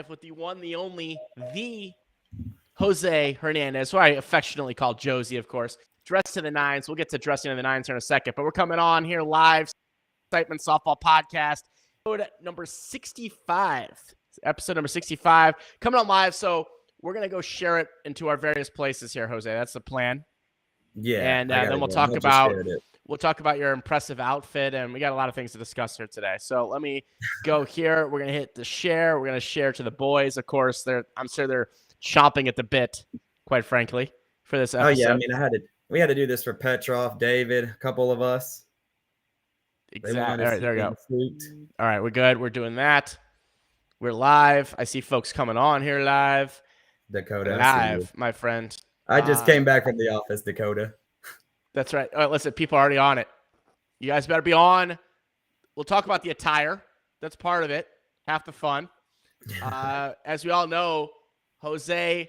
with the one, the only, the Jose Hernandez, who I affectionately call Josie, of course. Dressed to the nines. We'll get to dressing to the nines here in a second, but we're coming on here live. Siteman Softball Podcast, episode number 65. Episode number 65 coming on live. So we're gonna go share it into our various places here, Jose. That's the plan. Yeah, and then we'll talk about your impressive outfit, and we got a lot of things to discuss here today. So let me go here. We're gonna hit the share. We're gonna share to the boys. Of course, I'm sure they're chomping at the bit, quite frankly, for this episode. Oh yeah, I mean, we had to do this for Petrov, David, a couple of us. Exactly. All right, there we go. All right, we're good. We're doing that. We're live. I see folks coming on here live. Dakota. Live, my friend. I just came back from the office, Dakota. That's right. All right, listen, people are already on it. You guys better be on. We'll talk about the attire. That's part of it. Half the fun. As we all know, Jose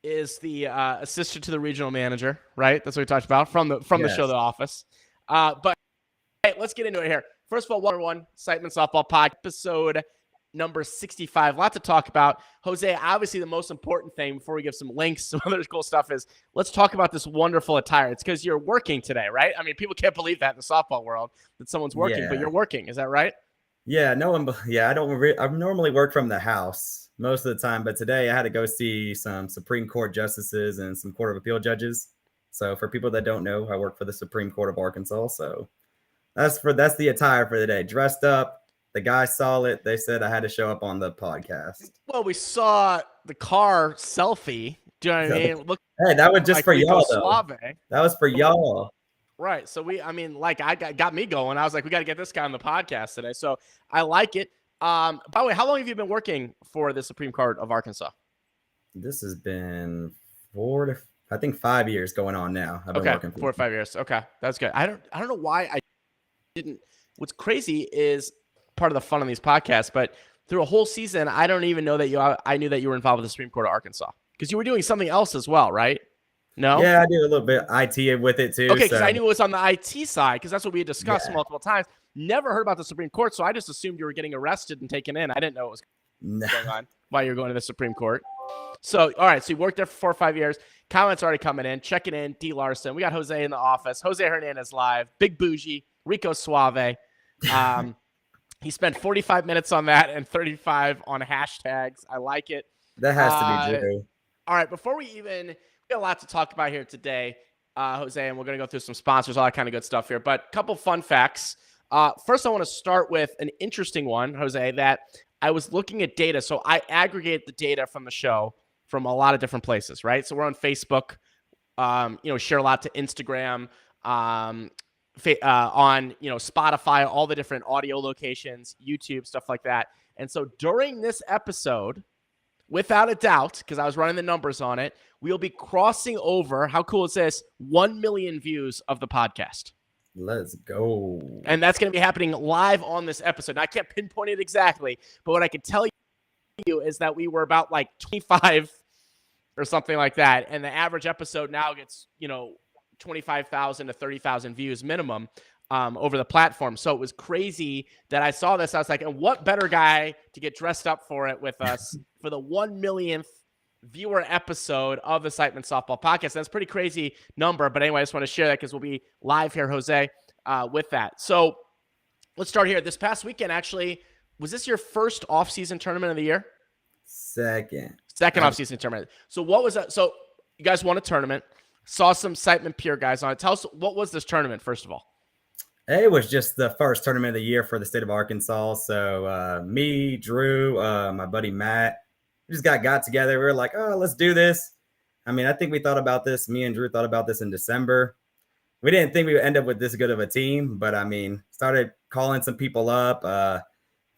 is the assistant to the regional manager, right? That's what we talked about from the show, The Office. But hey, let's get into it here. First of all, one Siteman Softball Podcast, episode number 65. A lot to talk about. Jose, obviously the most important thing before we give some links, some other cool stuff is let's talk about this wonderful attire. It's because you're working today, right? I mean, people can't believe that in the softball world that someone's working, but you're working. Is that right? Yeah, I normally work from the house most of the time, but today I had to go see some Supreme Court justices and some Court of Appeal judges. So for people that don't know, I work for the Supreme Court of Arkansas. So that's the attire for the day. Dressed up. The guys saw it. They said I had to show up on the podcast. Well, we saw the car selfie. Do you know what I mean? Hey, that was just for y'all, though. That was for y'all. Right. So I got me going. I was like, we got to get this guy on the podcast today. So I like it. By the way, how long have you been working for the Supreme Court of Arkansas? This has been 5 years going on now. I've been working 4 or 5 years. Okay. That's good. I don't know why I didn't. What's crazy is part of the fun on these podcasts, but through a whole season, I don't even know that I knew that you were involved with the Supreme Court of Arkansas because you were doing something else as well, right? No? Yeah, I do a little bit IT with it too. Okay, because I knew it was on the IT side because that's what we had discussed multiple times. Never heard about the Supreme Court, so I just assumed you were getting arrested and taken in. I didn't know what was going on while you were going to the Supreme Court. So, all right, so you worked there for 4 or 5 years. Comments already coming in. Checking in. D. Larson. We got Jose in the office. Jose Hernandez live. Big Bougie. Rico Suave. He spent 45 minutes on that and 35 on hashtags. I like it. That has to be true. All right, before we got a lot to talk about here today, Jose, and we're going to go through some sponsors, all that kind of good stuff here. But a couple fun facts. First, I want to start with an interesting one, Jose, that I was looking at data. So I aggregate the data from the show from a lot of different places, right? So we're on Facebook, share a lot to Instagram, on Spotify, all the different audio locations, YouTube, stuff like that. And so during this episode, without a doubt, because I was running the numbers on it, we'll be crossing over, how cool is this, 1 million views of the podcast. Let's go. And that's going to be happening live on this episode. Now, I can't pinpoint it exactly, but what I can tell you is that we were about like 25 or something like that. And the average episode now gets, 25,000 to 30,000 views minimum over the platform. So it was crazy that I saw this. I was like, and what better guy to get dressed up for it with us for the 1 millionth viewer episode of the Siteman Softball Podcast. That's a pretty crazy number. But anyway, I just want to share that because we'll be live here, Jose, with that. So let's start here. This past weekend, actually, was this your first off-season tournament of the year? Second off-season tournament. So what was that? So you guys won a tournament. Saw some Siteman Pure guys on it. Tell us, what was this tournament, first of all? It was just the first tournament of the year for the state of Arkansas. So me, Drew, my buddy Matt, we just got together. We were like, oh, let's do this. I mean, I think we thought about this. Me and Drew thought about this in December. We didn't think we would end up with this good of a team, but I mean, started calling some people up.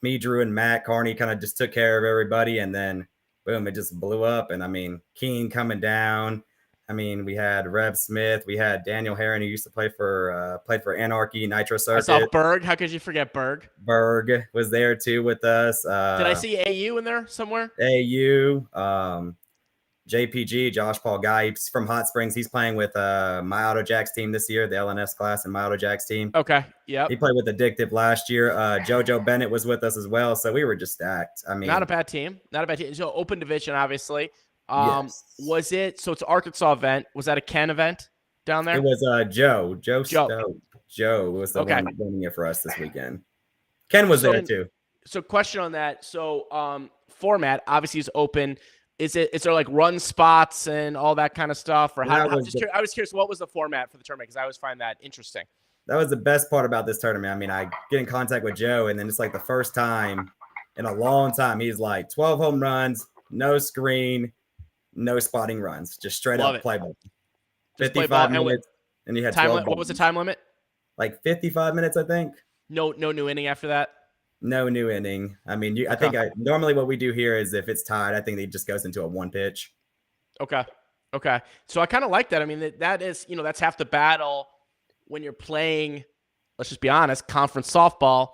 Me, Drew, and Matt Carney kind of just took care of everybody. And then, boom, it just blew up. And I mean, Keen coming down. I mean, we had Rev Smith, we had Daniel Herron, who used to play for Anarchy, Nitro Circuit. I saw Berg. How could you forget Berg? Berg was there too with us. Did I see AU in there somewhere? AU. JPG, Josh Paul Guy, he's from Hot Springs. He's playing with my Auto Jacks team this year, the LNS class and my Auto Jacks team. Okay. Yep. He played with Addictive last year. JoJo Bennett was with us as well. So we were just stacked. I mean, not a bad team. Not a bad team. So open division, obviously. Yes. Was it, so it's an Arkansas event. Was that a Ken event down there? It was Joe was the one winning it for us this weekend. Ken was there too. So question on that. So format obviously is open. Is there like run spots and all that kind of stuff? Or I was curious, what was the format for the tournament? Because I always find that interesting. That was the best part about this tournament. I mean, I get in contact with Joe, and then it's like the first time in a long time. He's like 12 home runs, no screen, no spotting runs, just straight up play ball. 55 minutes, and you had 12. What was the time limit? Like 55 minutes, I think. No new inning after that. No new inning. I mean, I think normally what we do here is if it's tied, I think it just goes into a one pitch. Okay. So I kind of like that. I mean, that is, that's half the battle when you're playing, let's just be honest, conference softball,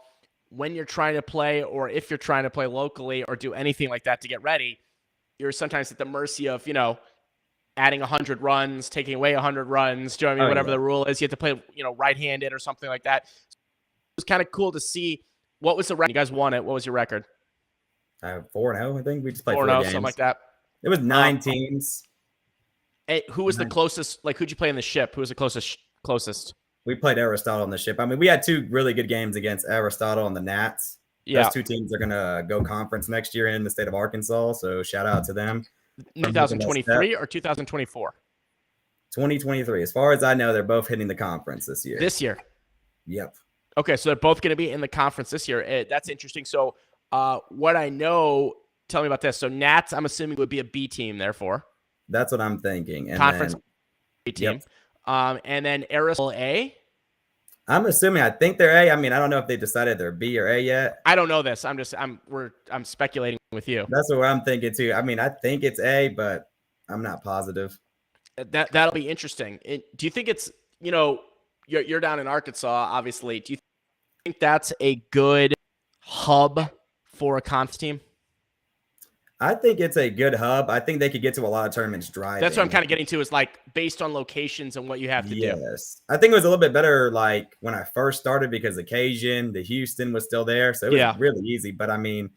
when you're trying to play or if you're trying to play locally or do anything like that to get ready, you're sometimes at the mercy of, adding 100 runs, taking away 100 runs. Do you know what I mean? Whatever the rule is, you have to play, right-handed or something like that. It was kind of cool to see. What was the record? You guys won it. What was your record? 4-0, I think. We just played 4-0, something like that. It was 9 teams. Hey, who was the closest? Like, who'd you play in the ship? Who was the closest? We played Aristotle on the ship. I mean, we had 2 really good games against Aristotle and the Nats. Yeah. Those 2 teams are going to go conference next year in the state of Arkansas, so shout out to them. 2023 or 2024? 2023. As far as I know, they're both hitting the conference this year. This year? Yep. Okay, so they're both going to be in the conference this year. That's interesting. So what I know, tell me about this. So Nats, I'm assuming, would be a B team, therefore. That's what I'm thinking. And conference B team. Yep. And then Aristotle A? I'm assuming. I think they're A. I mean, I don't know if they decided they're B or A yet. I don't know this. I'm speculating with you. That's what I'm thinking too. I mean, I think it's A, but I'm not positive. That'll be interesting. Do you think it's, you're down in Arkansas, obviously. Do you think that's a good hub for a conference team? I think it's a good hub. I think they could get to a lot of tournaments driving. That's what I'm kind of getting to, is like based on locations and what you have to do. Yes. I think it was a little bit better like when I first started because Occasion, the Houston was still there. So it was really easy. But I mean,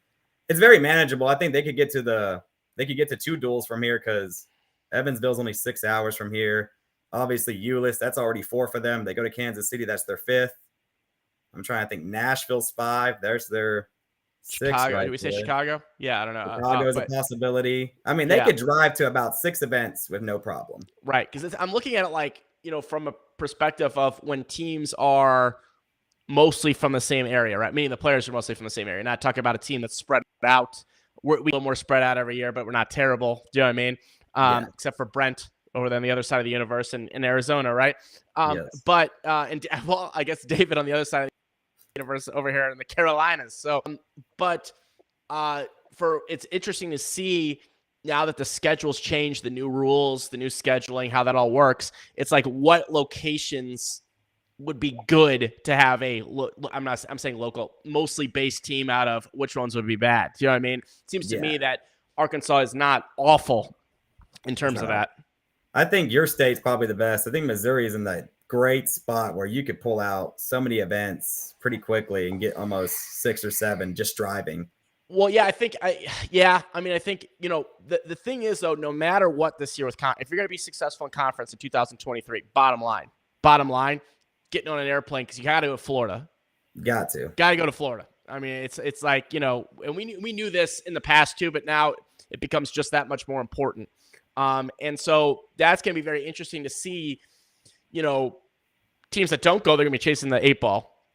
it's very manageable. I think they could get to 2 duels from here because Evansville's only 6 hours from here. Obviously, Euless, that's already 4 for them. They go to Kansas City, that's their 5th. I'm trying to think. Nashville's 5. There's their 6. Chicago. Right Did we say Chicago? Yeah, I don't know. Chicago is a possibility. I mean, they could drive to about 6 events with no problem. Right, because I'm looking at it like, from a perspective of when teams are mostly from the same area, right? Meaning the players are mostly from the same area. Not talking about a team that's spread out. We're a little more spread out every year, but we're not terrible. Do you know what I mean? Except for Brent over there on the other side of the universe in Arizona, right? But I guess David on the other side of the universe over here in the Carolinas. So, it's interesting to see now that the schedule's changed, the new rules, the new scheduling, how that all works. It's like what locations would be good to have I'm saying local, mostly based team out of, which ones would be bad. Do you know what I mean? It seems to me that Arkansas is not awful in terms of that. I think your state's probably the best. I think Missouri is in that great spot where you could pull out so many events pretty quickly and get almost 6 or 7 just driving. Well, yeah, I think, the thing is, though, no matter what this year with if you're going to be successful in conference in 2023, bottom line, getting on an airplane, because you got to go to Florida. Got to go to Florida. I mean, it's like, and we knew this in the past too, but now it becomes just that much more important. And so that's going to be very interesting to see, teams that don't go, they're going to be chasing the 8 ball.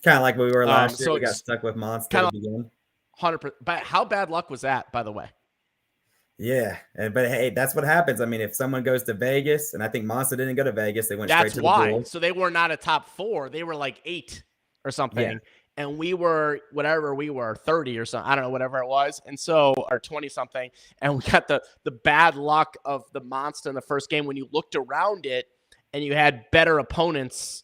Kind of like we were last year. We got stuck with Monster at the beginning. 100%. But how bad luck was that, by the way? Yeah. But hey, that's what happens. I mean, if someone goes to Vegas, and I think Monster didn't go to Vegas, they went straight to the pool. So they were not a top 4. They were like 8 or something. Yeah. And we were, whatever we were, 30 or something. I don't know, whatever it was. And so, or 20 something. And we got the bad luck of the Monster in the first game when you looked around it and you had better opponents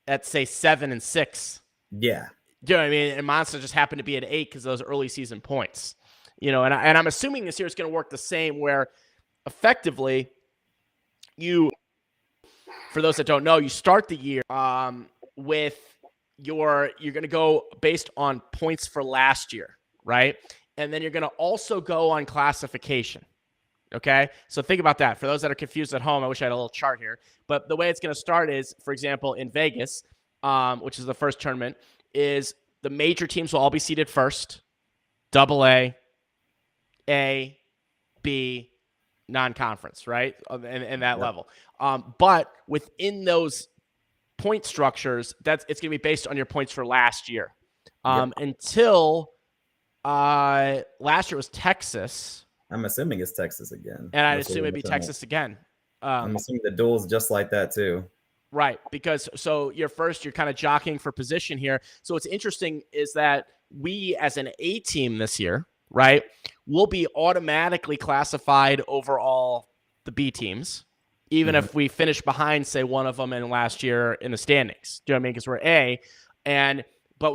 at, say, 7 and 6. Yeah. Do you know what I mean? And Monster just happened to be at 8 because of those early season points. And I'm assuming this year is going to work the same, where effectively, for those that don't know, you start the year with you're going to go based on points for last year, right? And then you're going to also go on classification. Okay, so think about that. For those that are confused at home, I wish I had a little chart here. But the way it's going to start is, for example, in Vegas, which is the first tournament, is the major teams will all be seeded first, AA, A, B, non-conference, right? And that level. But within those point structures, it's going to be based on your points for last year. Until last year was Texas. I'm assuming it's Texas again. And I'd assume it'd be Texas again. I'm assuming the duel's just like that too. Right, because so you're kind of jockeying for position here. So what's interesting is that we as an A team this year, right, will be automatically classified over all the B teams, even if we finish behind, say, one of them in last year in the standings. Do you know what I mean? Because we're A. But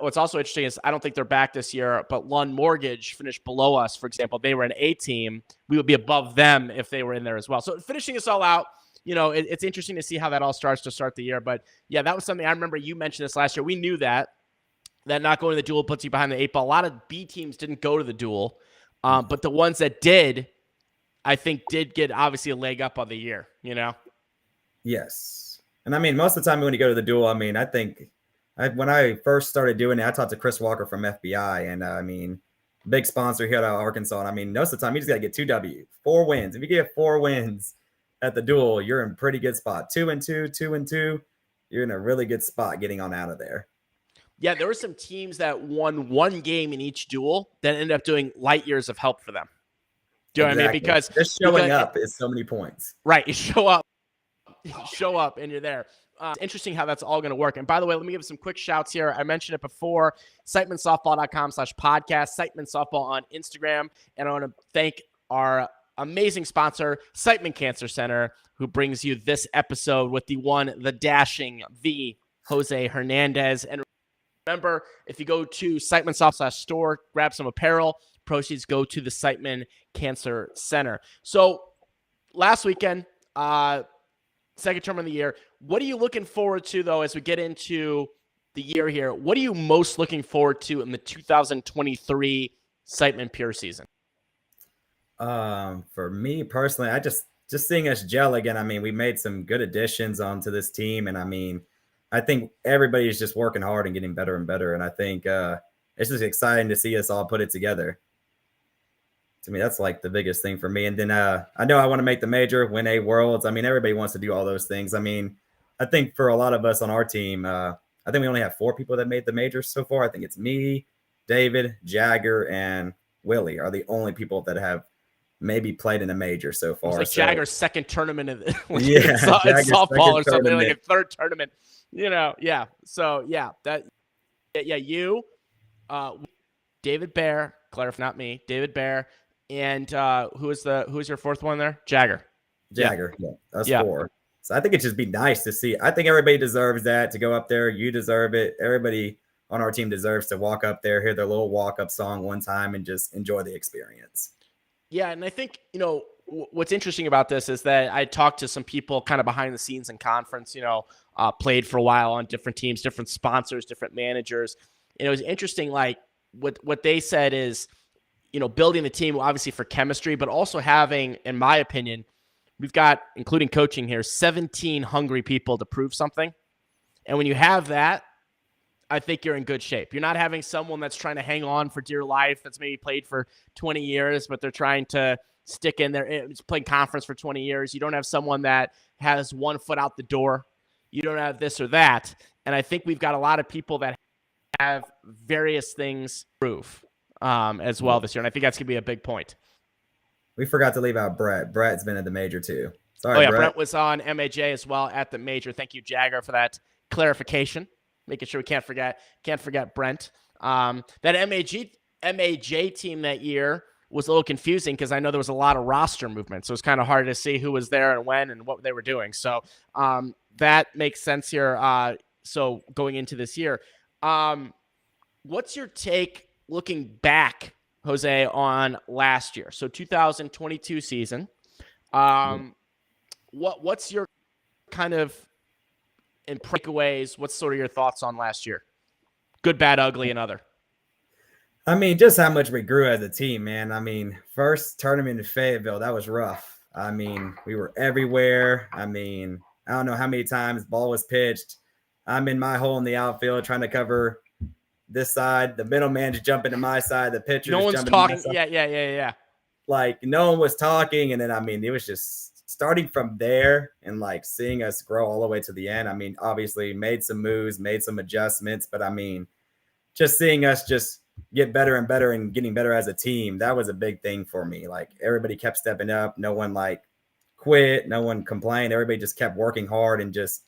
what's also interesting is I don't think they're back this year, but Lund Mortgage finished below us, for example. They were an A team. We would be above them if they were in there as well. So finishing this all out, it's interesting to see how that all starts to start the year. But, yeah, that was something I remember you mentioned this last year. We knew that not going to the duel puts you behind the 8 ball. A lot of B teams didn't go to the duel, but the ones that did, I think, did get obviously a leg up on the year, Yes. And, I mean, most of the time when you go to the duel, I mean, I think – when I first started doing it, I talked to Chris Walker from FBI, and I mean, big sponsor here at Arkansas. And I mean, most of the time, you just got to get 2 W, 4 wins. If you get 4 wins at the duel, you're in a pretty good spot. 2-2, 2-2, you're in a really good spot getting on out of there. Yeah, there were some teams that won 1 game in each duel that ended up doing light years of help for them. Do you know what I mean? Because just showing up is so many points. Right, you show up, and you're there. It's interesting how that's all going to work. And by the way, let me give some quick shouts here. I mentioned it before, SitemanSoftball.com/podcast, Siteman Softball on Instagram. And I want to thank our amazing sponsor, Siteman Cancer Center, who brings you this episode with the one, the dashing, the Jose Hernandez. And remember, if you go to Siteman Soft/store, grab some apparel, proceeds go to the Siteman Cancer Center. So last weekend, second term of the year. What are you looking forward to, though, as we get into the year here? What are you most looking forward to in the 2023 Siteman Pure season? For me personally, I just seeing us gel again. I mean, we made some good additions onto this team, and I mean, I think everybody's just working hard and getting better and better. And I think it's just exciting to see us all put it together. To me, that's like the biggest thing for me. And then I know I want to make the major, win A Worlds. I mean, everybody wants to do all those things. I mean, I think for a lot of us on our team, I think we only have 4 people that made the major so far. I think it's me, David, Jagger, and Willie are the only people that have maybe played in a major so far. It's like Jagger's second tournament in softball or something, like a third tournament. Yeah. So you, David Bear, clarify, not me, David Bear. And who's your fourth one there? Jagger. Yeah. That's 4. So I think it'd just be nice to see. I think everybody deserves that, to go up there. You deserve it. Everybody on our team deserves to walk up there, hear their little walk-up song one time, and just enjoy the experience. Yeah, and I think, what's interesting about this is that I talked to some people kind of behind the scenes in conference, played for a while on different teams, different sponsors, different managers. And it was interesting, like what they said is, building the team, obviously for chemistry, but also having, in my opinion, we've got, including coaching here, 17 hungry people to prove something. And when you have that, I think you're in good shape. You're not having someone that's trying to hang on for dear life, that's maybe played for 20 years, but they're trying to stick in there. It's played conference for 20 years. You don't have someone that has 1 foot out the door. You don't have this or that. And I think we've got a lot of people that have various things to prove as well this year. And I think that's going to be a big point. We forgot to leave out Brett. Brett's been at the major too. Sorry, Brett was on MAJ as well at the major. Thank you, Jagger, for that clarification. Making sure we can't forget Brent. That MAJ team that year was a little confusing because I know there was a lot of roster movement. So it's kind of hard to see who was there and when and what they were doing. So that makes sense here. So going into this year, what's your take looking back Jose, on last year. So 2022 season. What's your kind of in breakaways? What's sort of your thoughts on last year? Good, bad, ugly, and other. I mean, just how much we grew as a team, man. I mean, first tournament in Fayetteville, that was rough. I mean, we were everywhere. I mean, I don't know how many times ball was pitched. I'm in my hole in the outfield trying to cover this side. The middleman's jumping to my side. The pitcher's no one's talking. Yeah. Like, no one was talking. And then, I mean, it was just starting from there and, like, seeing us grow all the way to the end. I mean, obviously made some moves, made some adjustments. But, I mean, just seeing us just get better and better and getting better as a team, that was a big thing for me. Like, everybody kept stepping up. No one, like, quit. No one complained. Everybody just kept working hard and just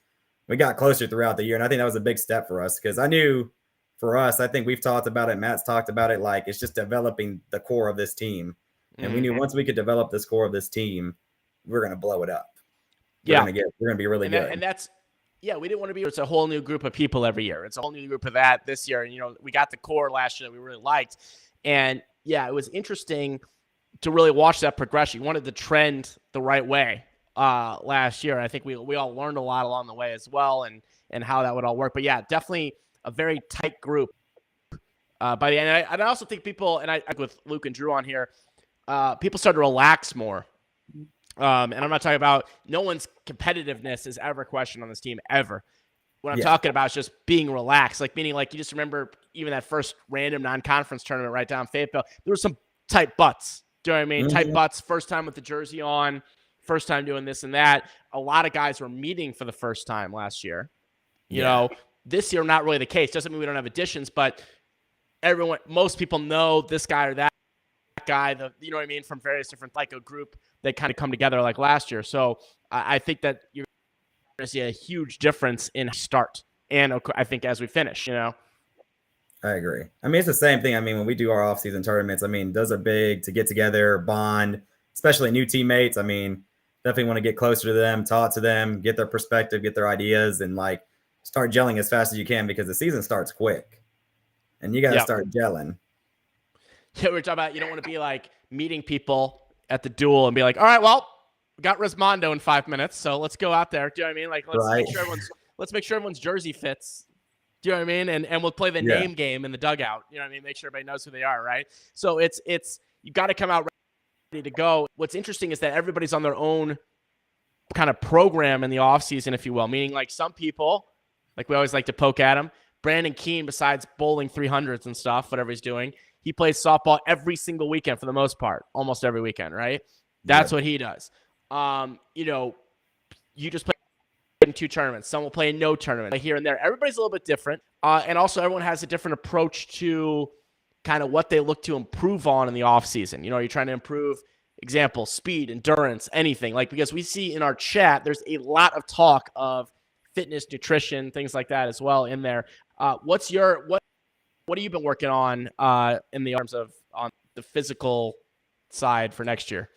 we got closer throughout the year. And I think that was a big step for us because I knew for us, I think we've talked about it. Matt's talked about it. Like, it's just developing the core of this team. And we knew once we could develop this core of this team, we're going to blow it up. We're going to be really good. And that's, we didn't want to be, it's a whole new group of people every year. It's a whole new group of that this year. And, you know, we got the core last year that we really liked. And it was interesting to really watch that progression. We wanted to trend the right way last year. I think we all learned a lot along the way as well and how that would all work. But definitely a very tight group by the end. And I also think people, and I with Luke and Drew on here, people started to relax more. And I'm not talking about no one's competitiveness is ever questioned on this team ever. What I'm talking about is just being relaxed, like meaning like you just remember even that first random non-conference tournament right down Fayetteville. There were some tight butts. Do you know what I mean? Tight butts, first time with the jersey on, first time doing this and that. A lot of guys were meeting for the first time last year. You know, this year, not really the case. Doesn't mean we don't have additions, but most people know this guy or that guy, you know what I mean, from various different, like a group that kind of come together like last year. So I think that you're going to see a huge difference in start. And I think as we finish, you know. I agree. I mean, it's the same thing. I mean, when we do our off-season tournaments, I mean, those are big to get together, bond, especially new teammates. I mean, definitely want to get closer to them, talk to them, get their perspective, get their ideas, and like start gelling as fast as you can because the season starts quick and you got to start gelling. Yeah, we're talking about you don't want to be like meeting people at the duel and be like, all right, well, we got Rismondo in 5 minutes, so let's go out there. Do you know what I mean? Like, let's make sure everyone's jersey fits. Do you know what I mean? And we'll play the name game in the dugout. You know what I mean? Make sure everybody knows who they are, right? So it's you got to come out ready to go. What's interesting is that everybody's on their own kind of program in the offseason, if you will, meaning like some people, like we always like to poke at him, Brandon Keene, besides bowling 300s and stuff, whatever he's doing, he plays softball every single weekend for the most part, almost every weekend, right? That's what he does. You know, you just play in 2 tournaments. Some will play in no tournament here and there. Everybody's a little bit different. And also everyone has a different approach to kind of what they look to improve on in the offseason. You know, you're trying to improve, example, speed, endurance, anything. Like, because we see in our chat, there's a lot of talk of fitness, nutrition, things like that as well in there. What have you been working on in the terms of on the physical side for next year?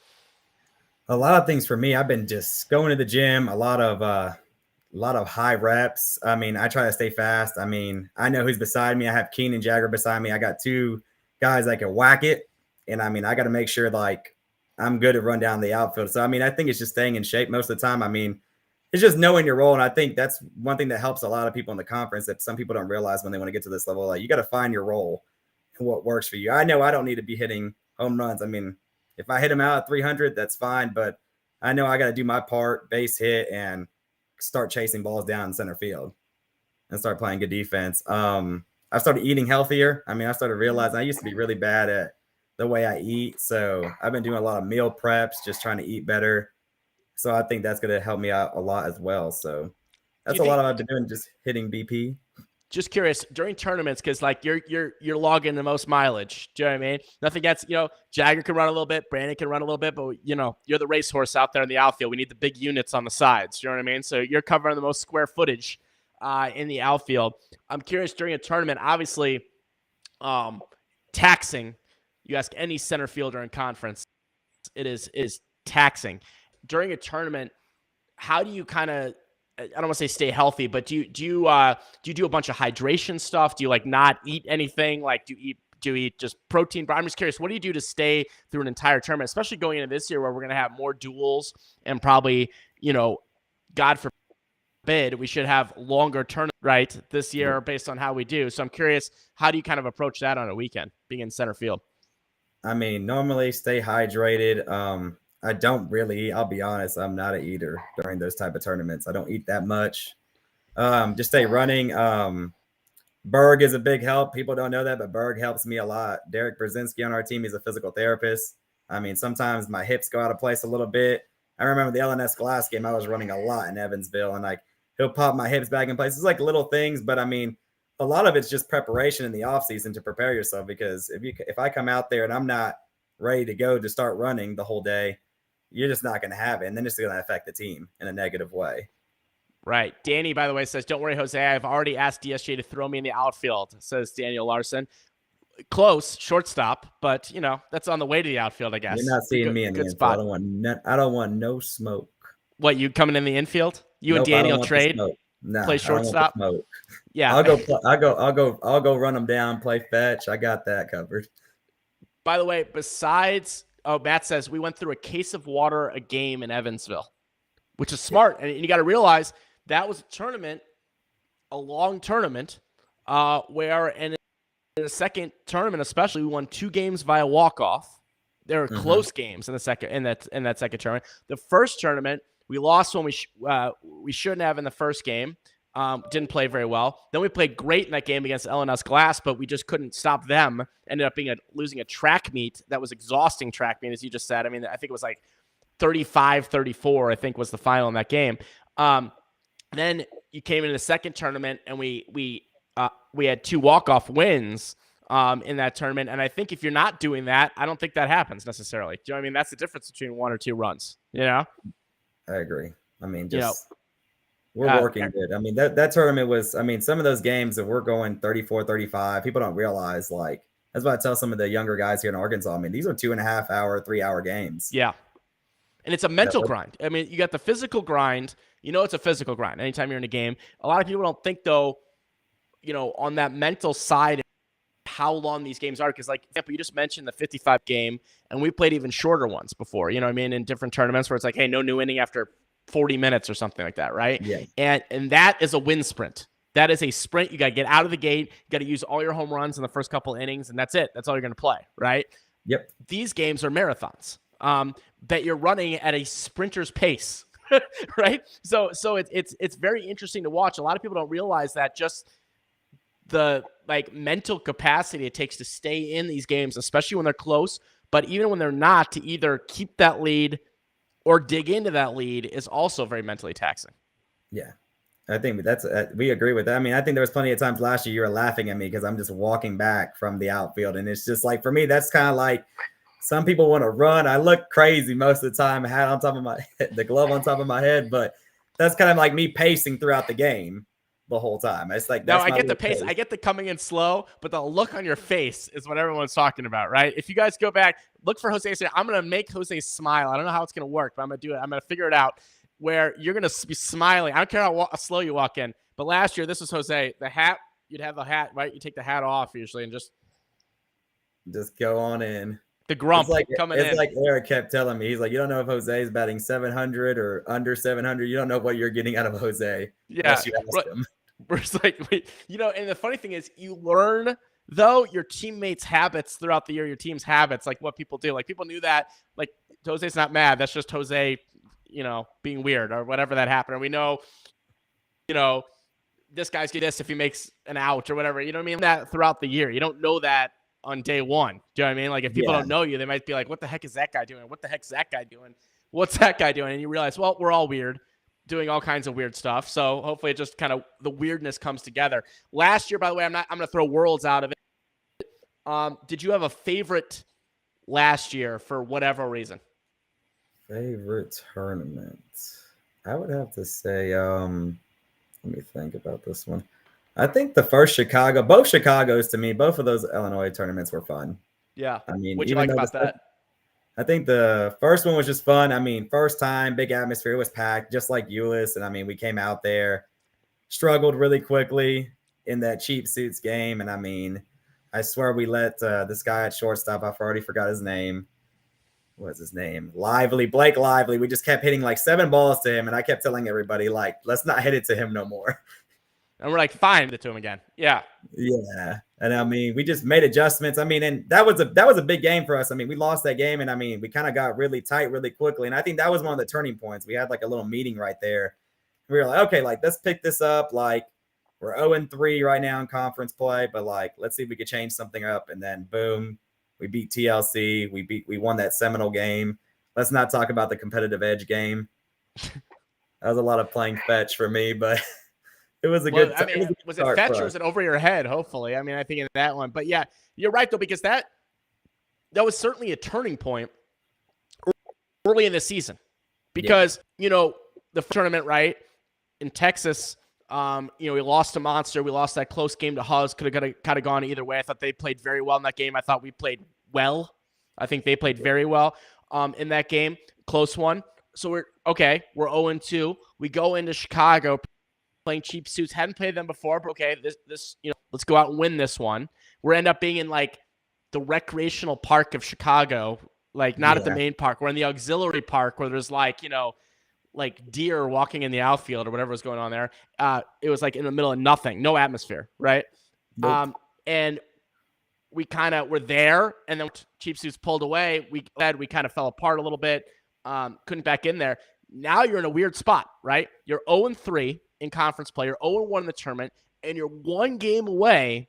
A lot of things for me. I've been just going to the gym, a lot of high reps. I mean, I try to stay fast. I mean, I know who's beside me. I have Keen and Jagger beside me. I got 2 guys that can whack it. And I mean, I got to make sure like I'm good to run down the outfield. So, I mean, I think it's just staying in shape most of the time. I mean, it's just knowing your role. And I think that's one thing that helps a lot of people in the conference that some people don't realize when they want to get to this level. Like, you got to find your role and what works for you. I know I don't need to be hitting home runs. I mean, if I hit them out at 300, that's fine. But I know I got to do my part, base hit, and start chasing balls down in center field and start playing good defense. I started eating healthier. I mean, I started realizing I used to be really bad at the way I eat. So I've been doing a lot of meal preps, just trying to eat better. So I think that's going to help me out a lot as well. So that's a lot of I've been doing, just hitting BP. Just curious, during tournaments, because like you're logging the most mileage. Do you know what I mean? Nothing gets, you know, Jagger can run a little bit, Brandon can run a little bit, but you know, you're the racehorse out there in the outfield. We need the big units on the sides. You know what I mean? So you're covering the most square footage in the outfield. I'm curious, during a tournament, obviously, taxing. You ask any center fielder in conference, it is taxing. During a tournament, how do you kind of, I don't want to say stay healthy, but do you do a bunch of hydration stuff? Do you like not eat anything? Like, do you eat do you eat just protein? But I'm just curious, what do you do to stay through an entire tournament, especially going into this year where we're going to have more duels and probably, God forbid, we should have longer tournaments, right, this year based on how we do. So I'm curious, how do you kind of approach that on a weekend, being in center field? I mean, normally stay hydrated. I don't really eat. I'll be honest, I'm not an eater during those type of tournaments. I don't eat that much. Just stay running. Berg is a big help. People don't know that, but Berg helps me a lot. Derek Brzezinski on our team, he's a physical therapist. I mean, sometimes my hips go out of place a little bit. I remember the LNS glass game, I was running a lot in Evansville, and like he'll pop my hips back in place. It's like little things, but I mean, a lot of it's just preparation in the off season to prepare yourself, because if I come out there and I'm not ready to go to start running the whole day, you're just not going to have it. And then it's going to affect the team in a negative way. Right. Danny, by the way, says, don't worry, Jose. I've already asked DSJ to throw me in the outfield, says Daniel Larson. Close, shortstop, but, that's on the way to the outfield, I guess. You're not seeing me in the infield. Spot. I don't want no smoke. What, you coming in the infield? You and Daniel trade? No, play shortstop? Yeah. I'll go run them down, play fetch. I got that covered. By the way, Matt says, we went through a case of water a game in Evansville, which is smart. And you got to realize that was a tournament, a long tournament, where in the second tournament, especially, we won 2 games via walk-off. There were close games in the second in that second tournament. The first tournament, we lost when we shouldn't have in the first game. Didn't play very well. Then we played great in that game against LNS Glass, but we just couldn't stop them. Ended up losing a track meet that was exhausting track meet, as you just said. I mean, I think it was like 35-34, I think was the final in that game. Then you came into the second tournament, and we had 2 walk-off wins in that tournament. And I think if you're not doing that, I don't think that happens necessarily. Do you know what I mean? That's the difference between 1 or 2 runs, I agree. I mean, we're working good. I mean, that tournament was, some of those games that we're going 34-35, people don't realize, like, that's what I tell some of the younger guys here in Arkansas. I mean, these are 2.5 hour, 3 hour games. Yeah. And it's a mental grind. I mean, you got the physical grind. It's a physical grind anytime you're in a game. A lot of people don't think, though, on that mental side, how long these games are. Because, like, for example, you just mentioned the 55 game, and we played even shorter ones before, in different tournaments where it's like, hey, no new inning after 40 minutes or something like that, right? Yeah. And that is a win sprint. That is a sprint. You got to get out of the gate. You got to use all your home runs in the first couple innings, and that's it. That's all you're going to play, right? Yep. These games are marathons that you're running at a sprinter's pace, right? So it's very interesting to watch. A lot of people don't realize that, just the mental capacity it takes to stay in these games, especially when they're close, but even when they're not, to either keep that lead or dig into that lead is also very mentally taxing. Yeah. I think we agree with that. I mean, I think there was plenty of times last year you were laughing at me because I'm just walking back from the outfield. And it's just like, for me, that's kind of like, some people want to run. I look crazy most of the time, hat on top of my head, the glove on top of my head, but that's kind of like me pacing throughout the game the whole time. It's like, no, I get the pace. I get the coming in slow, but the look on your face is what everyone's talking about, right? If you guys go back, look for Jose. I'm going to make Jose smile. I don't know how it's going to work, but I'm going to do it. I'm going to figure it out where you're going to be smiling. I don't care how slow you walk in. But last year, this was Jose. The hat, you'd have the hat, right? You take the hat off usually and just go on in. The grump coming in. It's like Eric kept telling me. He's like, you don't know if Jose is batting 700 or under 700. You don't know what you're getting out of Jose. Yeah. You ask him. It's like, and the funny thing is, you learn, though, your teammates' habits throughout the year, your team's habits, like what people do. Like, people knew that, like, Jose's not mad. That's just Jose, being weird or whatever that happened. Or we know, this guy's get this if he makes an out or whatever. You know what I mean? That throughout the year. You don't know that on day one. Do you know what I mean? Like, if people don't know you, they might be like, what the heck is that guy doing? What the heck's that guy doing? What's that guy doing? And you realize, well, we're all weird, doing all kinds of weird stuff. So hopefully it just kind of, the weirdness comes together. Last year, by the way, I'm going to throw Worlds out of it. Did you have a favorite last year for whatever reason? Favorite tournament? I would have to say, let me think about this one. I think the first both Chicago's, to me, both of those Illinois tournaments were fun. Yeah. I mean, what'd you like about that? I think the first one was just fun. I mean, first time, big atmosphere, it was packed, just like Euless. And I mean, we came out there, struggled really quickly in that cheap suits game. And I mean, I swear we let this guy at shortstop, I've already forgot his name. What's his name? Blake Lively. We just kept hitting like 7 balls to him, and I kept telling everybody, like, let's not hit it to him no more. And we're like, fine, it to him again. Yeah. Yeah. And I mean, we just made adjustments. I mean, and that was a big game for us. I mean, we lost that game, and I mean, we kind of got really tight really quickly. And I think that was one of the turning points. We had like a little meeting right there. We were like, okay, like let's pick this up. Like we're 0-3 right now in conference play, but like let's see if we could change something up. And then boom, we beat TLC. We won that seminal game. Let's not talk about the competitive edge game. That was a lot of playing fetch for me, but it was a good. I mean, was it fetch or was it over your head? Hopefully, I mean, I think in that one, but yeah, you're right though, because that was certainly a turning point early in the season, because the tournament, right, in Texas, we lost to Monster, we lost that close game to Huz, could have kind of gone either way. I thought they played very well in that game. I thought we played well. I think they played very well in that game, close one. So we're 0-2. We go into Chicago playing cheap suits. Hadn't played them before, but okay, this let's go out and win this one. We end up being in like the recreational park of Chicago, like not at the main park. We're in the auxiliary park where there's like like deer walking in the outfield or whatever was going on there. It was like in the middle of nothing, no atmosphere, right? Nope. And we kind of were there, and then cheap suits pulled away. We kind of fell apart a little bit. Couldn't back in there. Now you're in a weird spot, right? You're 0-3 in conference play. You're 0-1 in the tournament, and you're one game away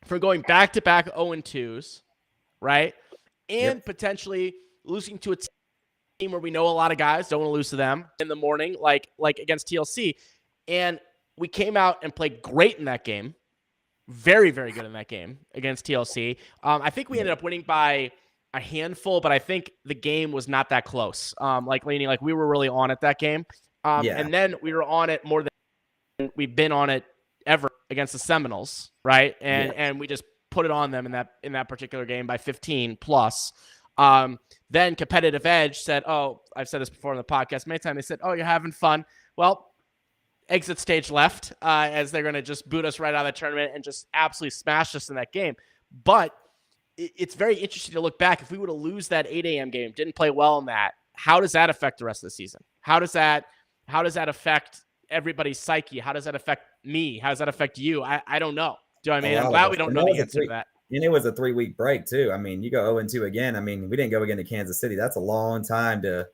from going back-to-back 0-2s, right? And potentially losing to a team where we know a lot of guys, don't want to lose to them in the morning, like against TLC. And we came out and played great in that game. Very, very good in that game against TLC. I think we ended up winning by a handful, but I think the game was not that close. We were really on it that game. And then we were on it more than we've been on it ever against the Seminoles, right? And we just put it on them in that particular game by 15 plus. Then Competitive Edge said, I've said this before on the podcast many times. They said, you're having fun. Well, exit stage left, as they're going to just boot us right out of the tournament and just absolutely smash us in that game. But it's very interesting to look back. If we were to lose that 8 a.m. game, didn't play well in that, how does that affect the rest of the season? How does that affect everybody's psyche? How does that affect me? How does that affect you? I don't know. Do you know what I mean? I'm glad we don't know the answer to that. And it was a 3-week break too. I mean, you go 0-2 again. I mean, we didn't go again to Kansas City. That's a long time to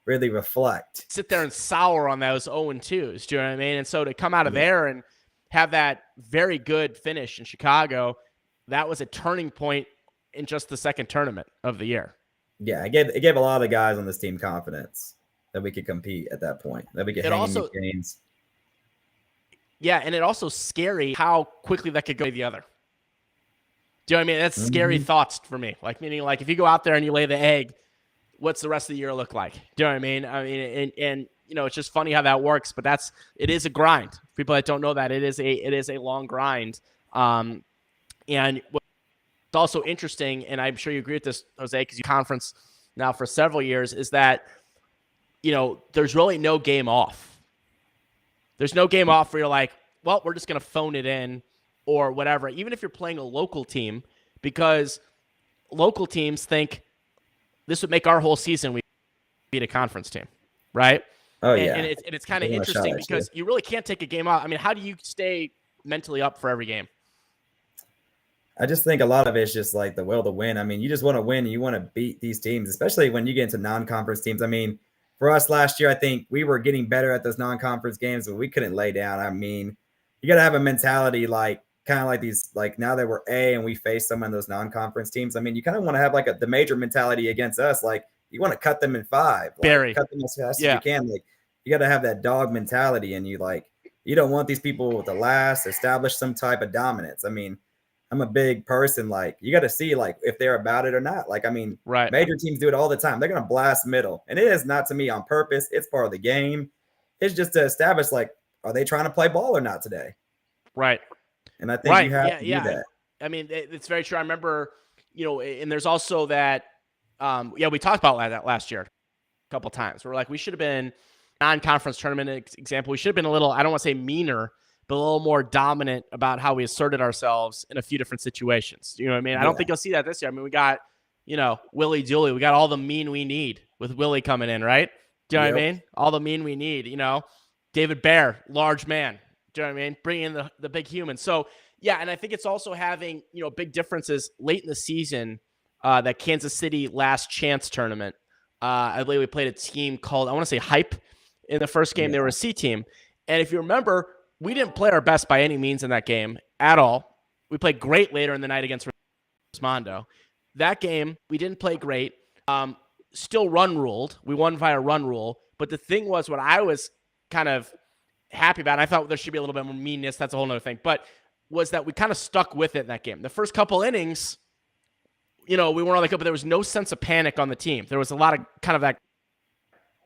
really reflect. Sit there and sour on those 0-2s. Do you know what I mean? And so to come out of there and have that very good finish in Chicago, that was a turning point in just the second tournament of the year. Yeah, it gave a lot of guys on this team confidence that we could compete at that point, that we could hang in these games. Yeah, and it also scary how quickly that could go the other. Do you know what I mean? That's scary thoughts for me. Like, meaning, like, if you go out there and you lay the egg, what's the rest of the year look like? Do you know what I mean? I mean, and it's just funny how that works, but it is a grind. People that don't know that, it is a long grind. And what's also interesting, and I'm sure you agree with this, Jose, because you conference now for several years, is that, there's really no game off. There's no game off where you're like, well, we're just going to phone it in or whatever, even if you're playing a local team, because local teams think this would make our whole season we beat a conference team, right? Oh, yeah. And it's kind of interesting because you really can't take a game off. I mean, how do you stay mentally up for every game? I just think a lot of it's just like the will to win. I mean, you just want to win. And you want to beat these teams, especially when you get into non-conference teams. I mean, for us last year, I think we were getting better at those non-conference games, but we couldn't lay down. I mean, you got to have a mentality like kind of like these, like now that we're A and we face some of those non-conference teams. I mean, you kind of want to have like the major mentality against us. Like you want to cut them in 5, cut them as fast as you can. Like you got to have that dog mentality, and you don't want these people to last, establish some type of dominance. I mean, I'm a big person. Like you got to see like if they're about it or not. Like, I mean, major teams do it all the time. They're going to blast middle, and it is not to me on purpose. It's part of the game. It's just to establish like, are they trying to play ball or not today? Right. And I think you have to do that. I mean, it's very true. I remember, and there's also that, we talked about that last year a couple of times. We're like, we should have been non-conference tournament example. We should have been a little, I don't want to say meaner, but a little more dominant about how we asserted ourselves in a few different situations. You know what I mean? I don't think you'll see that this year. I mean, we got, Willie Dooley. We got all the mean we need with Willie coming in, right? Do you know what I mean? All the mean we need, David Bear, large man. Do you know what I mean? Bring in the big human. So, yeah, and I think it's also having, big differences late in the season, that Kansas City Last Chance tournament. I believe we played a team called, I want to say Hype in the first game. They were a C team. And if you remember, we didn't play our best by any means in that game at all. We played great later in the night against Mondo. That game, we didn't play great. Still run ruled. We won via run rule. But the thing was, what I was kind of happy about, and I thought there should be a little bit more meanness, that's a whole other thing, but was that we kind of stuck with it in that game. The first couple innings, we weren't all that good, but there was no sense of panic on the team. There was a lot of kind of that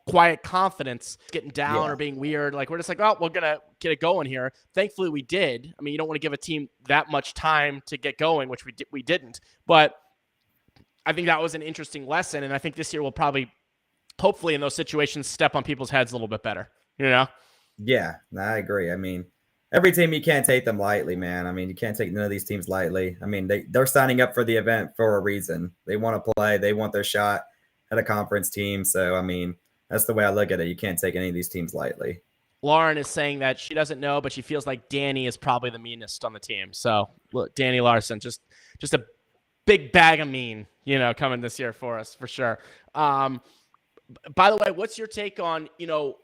quiet confidence, getting down or being weird. Like, we're just like, oh, we're going to get it going here. Thankfully, we did. I mean, you don't want to give a team that much time to get going, which we didn't. But I think that was an interesting lesson, and I think this year we'll probably, hopefully, in those situations, step on people's heads a little bit better, Yeah, I agree. I mean, every team, you can't take them lightly, man. I mean, you can't take none of these teams lightly. I mean, they're signing up for the event for a reason. They want to play. They want their shot at a conference team. So, I mean, that's the way I look at it. You can't take any of these teams lightly. Lauren is saying that she doesn't know, but she feels like Danny is probably the meanest on the team. So, look, Danny Larson, just a big bag of mean, coming this year for us, for sure. By the way, what's your take on, the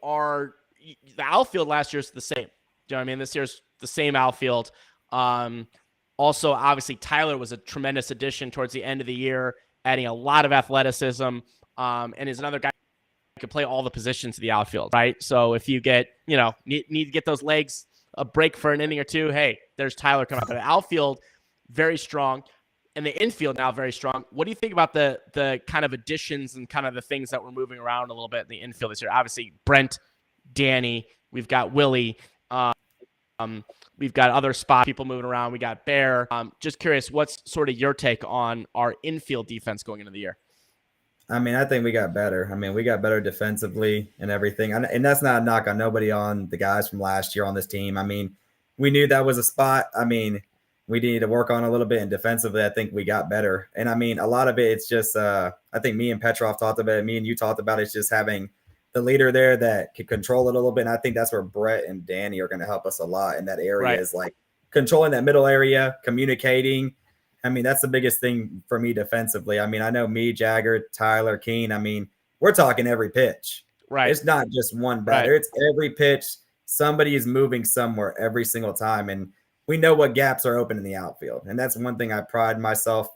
outfield last year's the same? Do you know what I mean? This year's the same outfield. Also, obviously, Tyler was a tremendous addition towards the end of the year, adding a lot of athleticism, and is another guy who can play all the positions of the outfield, right? So if you get, need to get those legs a break for an inning or two, hey, there's Tyler coming up. The outfield, very strong, and the infield now very strong. What do you think about the kind of additions and kind of the things that we're moving around a little bit in the infield this year? Obviously, Brent, Danny, we've got Willie, we've got other spot people moving around. We got Bear. Just curious, what's sort of your take on our infield defense going into the year? I mean, I think we got better. I mean, we got better defensively and everything. And that's not a knock on nobody on the guys from last year on this team. I mean, we knew that was a spot. I mean, we needed to work on a little bit. And defensively, I think we got better. And I mean, a lot of it, it's just, I think me and Petrov talked about it. Me and you talked about it. It's just having the leader there that can control it a little bit. And I think that's where Brett and Danny are going to help us a lot in that area, right? Is like controlling that middle area, communicating. I mean, that's the biggest thing for me defensively. I mean, I know me, Jagger, Tyler, Keene. I mean, we're talking every pitch. Right. It's not just one batter. Right. It's every pitch. Somebody is moving somewhere every single time. And we know what gaps are open in the outfield. And that's one thing I pride myself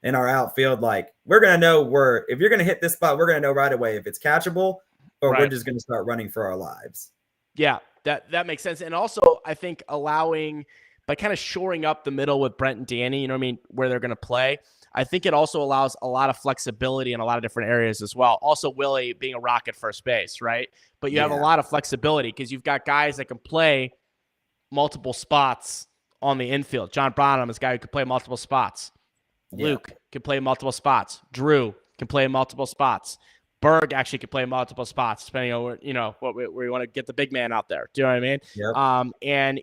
in our outfield. Like, we're going to know if you're going to hit this spot, we're going to know right away if it's catchable or we're just going to start running for our lives. Yeah, that makes sense. And also, I think by kind of shoring up the middle with Brent and Danny, where they're going to play, I think it also allows a lot of flexibility in a lot of different areas as well. Also, Willie being a rock at first base, right? But you have a lot of flexibility because you've got guys that can play multiple spots on the infield. John Bonham is a guy who can play multiple spots. Luke can play multiple spots. Drew can play multiple spots. Berg actually could play multiple spots, depending on where you want to get the big man out there. Do you know what I mean? Yep. And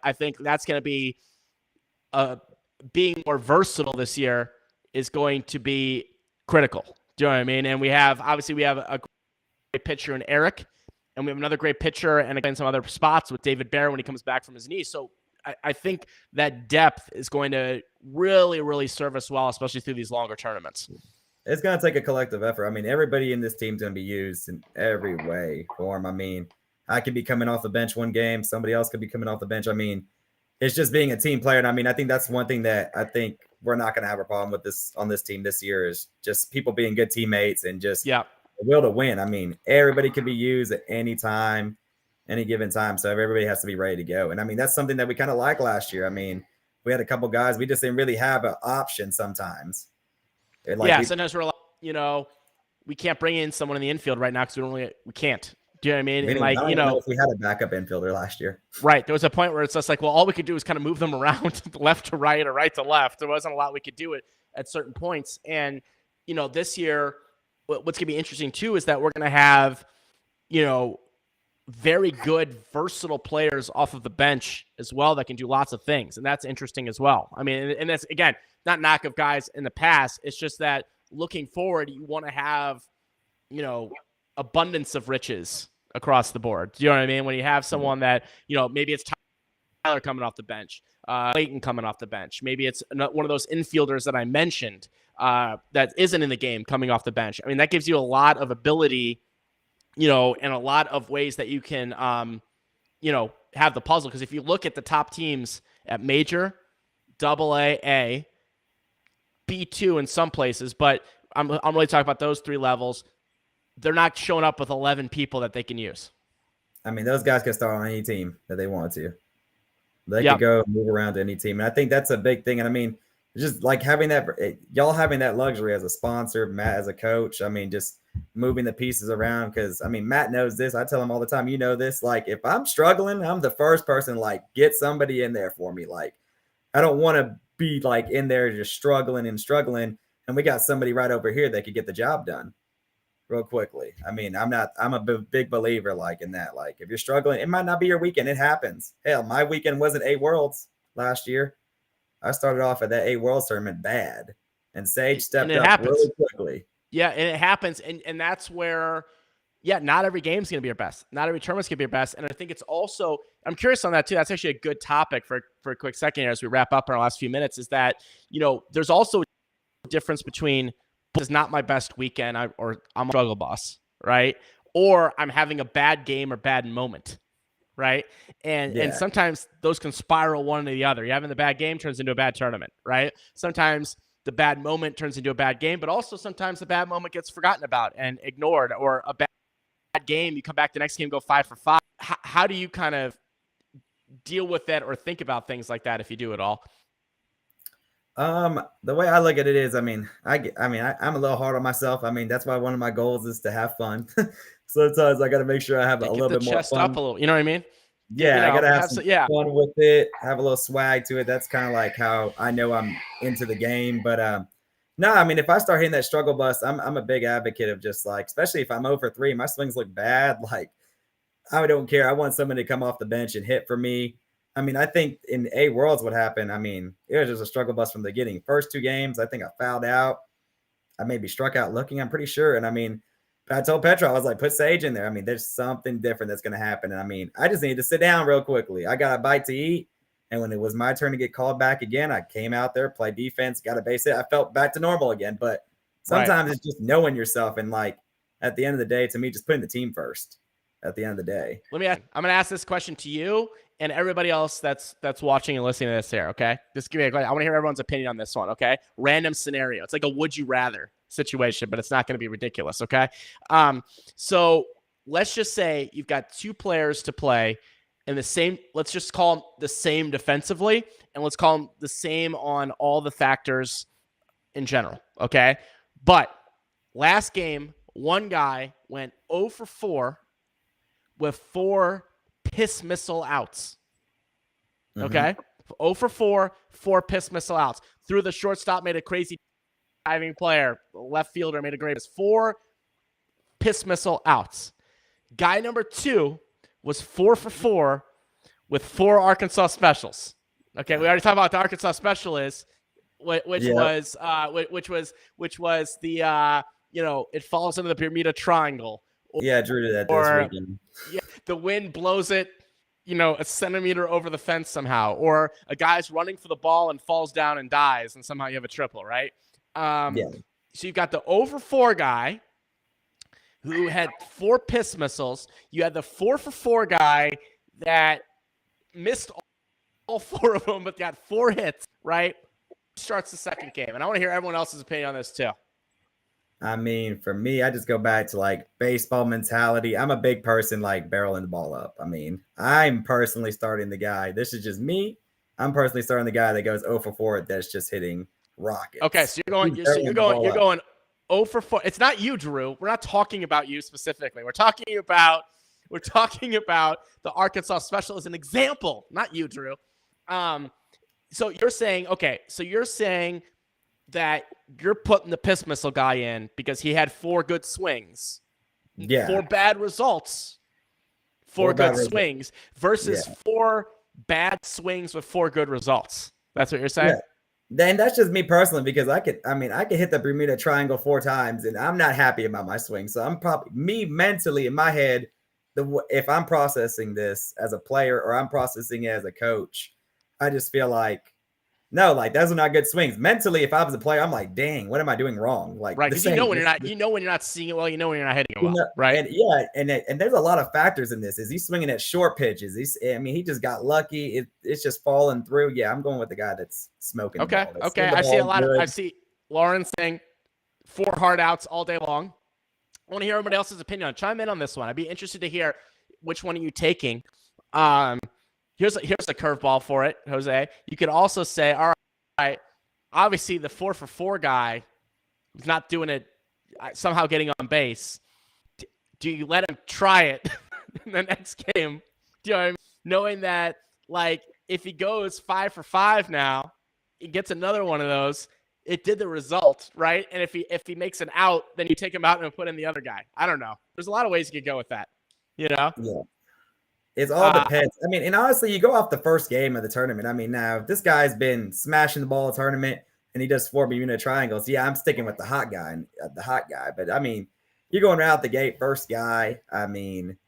I think that's going to be being more versatile this year is going to be critical. Do you know what I mean? And we have a great pitcher in Eric, and we have another great pitcher and again some other spots with David Bear when he comes back from his knee. So I think that depth is going to really, really serve us well, especially through these longer tournaments. It's going to take a collective effort. I mean, everybody in this team is going to be used in every way, form. I mean, I could be coming off the bench one game. Somebody else could be coming off the bench. I mean, it's just being a team player. And I mean, I think that's one thing that I think we're not going to have a problem with this on this team this year is just people being good teammates and just the will to win. I mean, everybody can be used at any time, any given time. So everybody has to be ready to go. And I mean, that's something that we kind of liked last year. I mean, we had a couple guys. We just didn't really have an option sometimes. Sometimes we're like, we can't bring in someone in the infield right now because we can't. Do you know what I mean? And like, if we had a backup infielder last year. Right. There was a point where it's just like, well, all we could do is kind of move them around left to right or right to left. There wasn't a lot we could do at certain points. And, this year, what's going to be interesting too is that we're going to have, very good, versatile players off of the bench as well that can do lots of things. And that's interesting as well. I mean, and that's, again, not knock of guys in the past. It's just that looking forward, you want to have, abundance of riches across the board. Do you know what I mean? When you have someone that, maybe it's Tyler coming off the bench, Clayton coming off the bench. Maybe it's one of those infielders that I mentioned that isn't in the game coming off the bench. I mean, that gives you a lot of ability, and a lot of ways that you can, have the puzzle. Because if you look at the top teams at major, AA, B2 in some places, but I'm really talking about those three levels. They're not showing up with 11 people that they can use. I mean, those guys can start on any team that they want to. They could go move around to any team. And I think that's a big thing. And I mean, just like having y'all having that luxury as a sponsor, Matt as a coach, I mean, just moving the pieces around. Because, I mean, Matt knows this. I tell him all the time, this. Like, if I'm struggling, I'm the first person, like, get somebody in there for me. Like, I don't want to be, like, in there just struggling. And we got somebody right over here that could get the job done real quickly. I mean, I'm a big believer like in that. Like, if you're struggling, it might not be your weekend. It happens. Hell, my weekend wasn't 8 Worlds last year. I started off at that 8 Worlds tournament bad, and Sage stepped up really quickly. Yeah, and it happens, and that's where, not every game's going to be your best. Not every tournament's going to be your best, and I think it's also, I'm curious on that too. That's actually a good topic for a quick second here as we wrap up in our last few minutes, is that, there's also a difference between this is not my best weekend, or I'm a struggle bus, right? Or I'm having a bad game or bad moment, right? And sometimes those can spiral one into the other. You're having the bad game turns into a bad tournament, right? Sometimes the bad moment turns into a bad game, but also sometimes the bad moment gets forgotten about and ignored, or a bad game, you come back the next game, go 5 for 5. How do you kind of deal with that or think about things like that if you do at all? The way I look at it is, I'm a little hard on myself. I mean, that's why one of my goals is to have fun. Sometimes I got to make sure I have a little bit more fun. Up a little, you know what I mean? Yeah, I got to have some fun with it, have a little swag to it. That's kind of like how I know I'm into the game. But no, I mean, if I start hitting that struggle bus, I'm a big advocate of just like, especially if I'm 0 for 3, my swings look bad. Like, I don't care. I want somebody to come off the bench and hit for me. I mean, I think in 8 Worlds what happened, I mean, it was just a struggle bus from the beginning. First 2 games, I think I fouled out. I maybe struck out looking, I'm pretty sure. And I mean, I told Petra, I was like, put Sage in there. I mean, there's something different that's going to happen. And I mean, I just needed to sit down real quickly. I got a bite to eat. And when it was my turn to get called back again, I came out there, played defense, got a base hit. I felt back to normal again. But sometimes it's just knowing yourself. And like, at the end of the day, to me, just putting the team first at the end of the day. I'm going to ask this question to you and everybody else that's watching and listening to this here, okay? Just give me a question. I want to hear everyone's opinion on this one, okay? Random scenario. It's like a would you rather situation, but it's not going to be ridiculous, okay? So let's just say you've got 2 players to play in the same, let's just call them the same defensively, and let's call them the same on all the factors in general, okay? But last game, one guy went 0 for 4 with 4 piss missile outs. Okay? 0 for 4 piss missile outs. Through the shortstop, made a crazy diving player. The left fielder made a great 4 piss missile outs. Guy number 2 was 4 for 4 with 4 Arkansas specials. Okay, we already talked about what the Arkansas special is, which was the it falls into the Bermuda Triangle. I drew to that this weekend. Yeah, the wind blows it, a centimeter over the fence somehow, or a guy's running for the ball and falls down and dies, and somehow you have a triple, right? So you've got the 0 for 4 guy who had 4 piss missiles. You had the 4 for 4 guy that missed all 4 of them, but got 4 hits, right? Starts the second game. And I want to hear everyone else's opinion on this too. I mean, for me, I just go back to like baseball mentality. I'm a big person, like barreling the ball up. I mean, I'm personally starting the guy. This is just me. I'm personally starting the guy that goes 0 for 4 that's just hitting rockets. Okay, so you're going 0 for 4. It's not you, Drew. We're not talking about you specifically. We're talking about the Arkansas special as an example, not you, Drew. So you're saying that you're putting the piss missile guy in because he had 4 good swings, 4 bad results, 4 good results. swings versus 4 bad swings with 4 good results. That's what you're saying? Yeah. Then that's just me personally, because I could hit the Bermuda Triangle 4 times and I'm not happy about my swing. So I'm probably me mentally in my head, if I'm processing this as a player or I'm processing it as a coach, I just feel like, no, like those are not good swings. Mentally, if I was a player, I'm like, dang, what am I doing wrong? Like, right, because when you're not seeing it well, when you're not hitting it well, right? And there's a lot of factors in this. Is he swinging at short pitches? He just got lucky. It's just falling through. Yeah, I'm going with the guy that's smoking. Okay, the ball. okay. I see Lauren saying 4 hard outs all day long. I want to hear everybody else's opinion. Chime in on this one. I'd be interested to hear which one are you taking. Here's a curveball for it, Jose. You could also say, all right, obviously the 4-for-4 guy who's not doing it, somehow getting on base. Do you let him try it in the next game? Do you know what I mean? Knowing that, like, if he goes 5-for-5 now, he gets another one of those. It did the result, right? And if he makes an out, then you take him out and put in the other guy. I don't know. There's a lot of ways you could go with that. You know? Yeah. It all depends. I mean, and honestly, you go off the first game of the tournament. I mean, now if this guy's been smashing the ball tournament and he does 4 Bermuda Triangles, yeah, I'm sticking with the hot guy. But I mean, you're going right out the gate, first guy. I mean,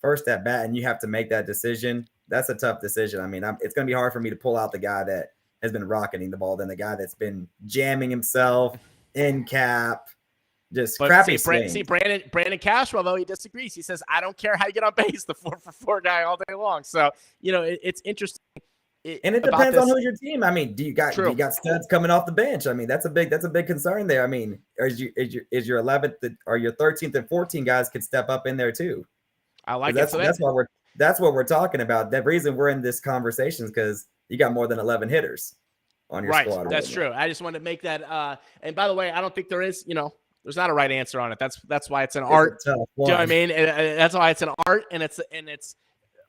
first at bat, and you have to make that decision. That's a tough decision. I mean, it's going to be hard for me to pull out the guy that has been rocketing the ball than the guy that's been jamming himself in cap. Just crappy swing. See, Brandon Cashwell, though, he disagrees. He says, I don't care how you get on base, the 4-for-4 guy all day long. So, it's interesting. And it depends on who's your team. I mean, do you got studs coming off the bench? I mean, that's a big concern there. I mean, is your 11th or your 13th and 14th guys could step up in there too? I like it. That's what we're talking about. The reason we're in this conversation is because you got more than 11 hitters on your squad. Right, that's true. I just wanted to make that. And by the way, I don't think there is, there's not a right answer on it. That's why it's an art. Do you know what I mean? That's why it's an art, and it's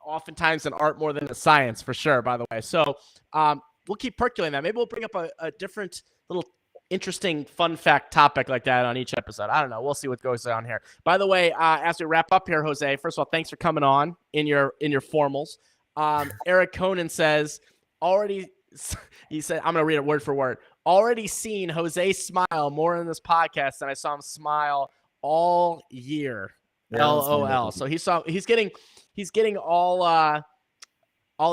oftentimes an art more than a science, for sure, by the way. So we'll keep percolating that. Maybe we'll bring up a different little interesting fun fact topic like that on each episode. I don't know. We'll see what goes on here. By the way, as we wrap up here, Jose, first of all, thanks for coming on in your formals. Eric Conan says, he said, I'm going to read it word for word. Already seen Jose smile more in this podcast than I saw him smile all year. Yeah, LOL. So he's getting all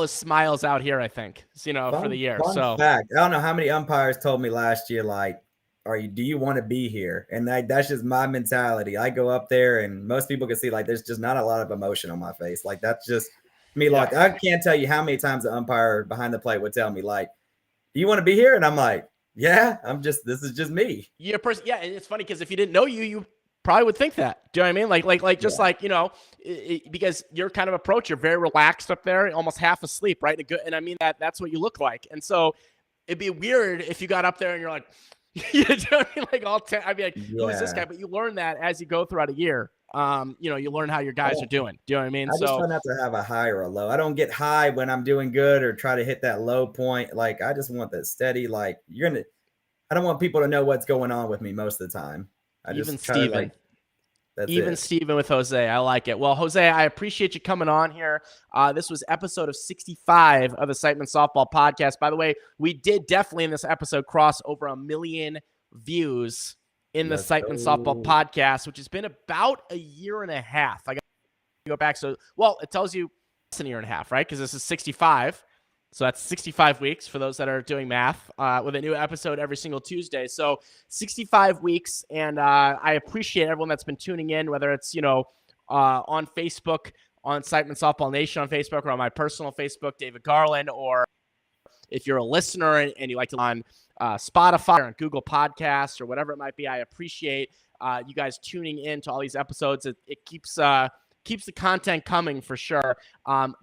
his smiles out here, I think, for the year. Fun fact. I don't know how many umpires told me last year, like, do you want to be here? And that's just my mentality. I go up there and most people can see, like, there's just not a lot of emotion on my face. Like, that's just me. Yeah. Like, I can't tell you how many times the umpire behind the plate would tell me, like, do you want to be here? And I'm like, yeah, this is just me. Yeah, and it's funny because if you didn't know you probably would think that. Do you know what I mean? Because your kind of approach, you're very relaxed up there, almost half asleep, right? And I mean that's what you look like. And so it'd be weird if you got up there and you're like, you know what I mean? Like I'd be like, who is this guy? But you learn that as you go throughout a year. You learn how your guys are doing. Do you know what I mean? I just try not to have a high or a low. I don't get high when I'm doing good or try to hit that low point. Like I just want that steady. Like I don't want people to know what's going on with me most of the time. Steven with Jose. I like it. Well, Jose, I appreciate you coming on here. This was episode of 65 of the Siteman Softball Podcast. By the way, we did definitely in this episode cross over 1 million views in the Siteman Softball Podcast, which has been about a year and a half. I got to go back. So, it tells you less than a year and a half, right? Because this is 65. So that's 65 weeks for those that are doing math with a new episode every single Tuesday. So 65 weeks. And I appreciate everyone that's been tuning in, whether it's, on Facebook, on Siteman Softball Nation on Facebook, or on my personal Facebook, David Garland, or if you're a listener and you like to on Spotify or on Google Podcasts or whatever it might be. I appreciate you guys tuning in to all these episodes. It keeps the content coming for sure.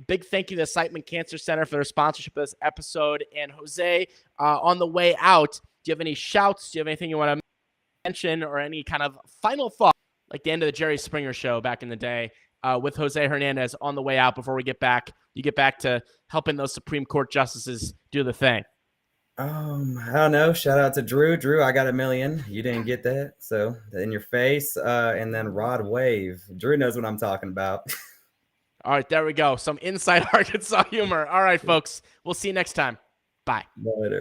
Big thank you to the Siteman Cancer Center for their sponsorship of this episode. And Jose, on the way out, do you have any shouts? Do you have anything you want to mention or any kind of final thought, like the end of the Jerry Springer show back in the day with Jose Hernandez on the way out before we get back? You get back to helping those Supreme Court justices do the thing. I don't know. Shout out to Drew. Drew, I got 1 million. You didn't get that. So in your face. And then Rod Wave. Drew knows what I'm talking about. All right, there we go. Some inside Arkansas humor. All right, folks. We'll see you next time. Bye. Later.